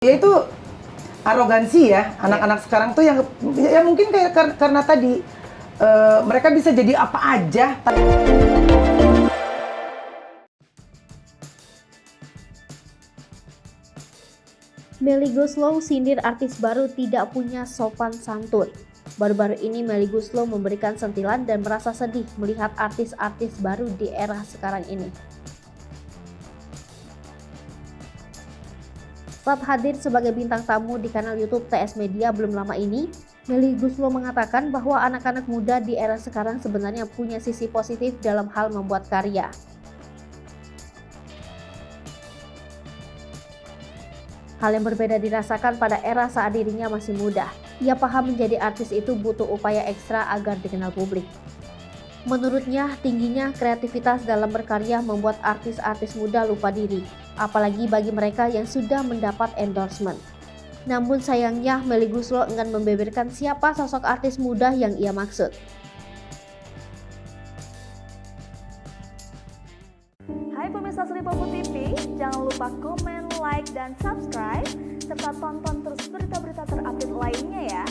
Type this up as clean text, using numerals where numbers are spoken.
Ya itu arogansi ya, anak-anak sekarang tuh yang ya mungkin kayak karena tadi mereka bisa jadi apa aja. Melly Goeslaw sindir artis baru tidak punya sopan santun. Baru-baru ini Melly Goeslaw memberikan sentilan dan merasa sedih melihat artis-artis baru di era sekarang ini. Saat hadir sebagai bintang tamu di kanal YouTube TS Media belum lama ini, Melly Goeslaw mengatakan bahwa anak-anak muda di era sekarang sebenarnya punya sisi positif dalam hal membuat karya. Hal yang berbeda dirasakan pada era saat dirinya masih muda. Ia paham menjadi artis itu butuh upaya ekstra agar dikenal publik. Menurutnya, tingginya kreativitas dalam berkarya membuat artis-artis muda lupa diri, apalagi bagi mereka yang sudah mendapat endorsement. Namun sayangnya, Melly Goeslaw enggan membeberkan siapa sosok artis muda yang ia maksud. Hai pemirsa Sri Popo TV, jangan lupa komen, like, dan subscribe, serta tonton terus berita-berita terupdate lainnya ya.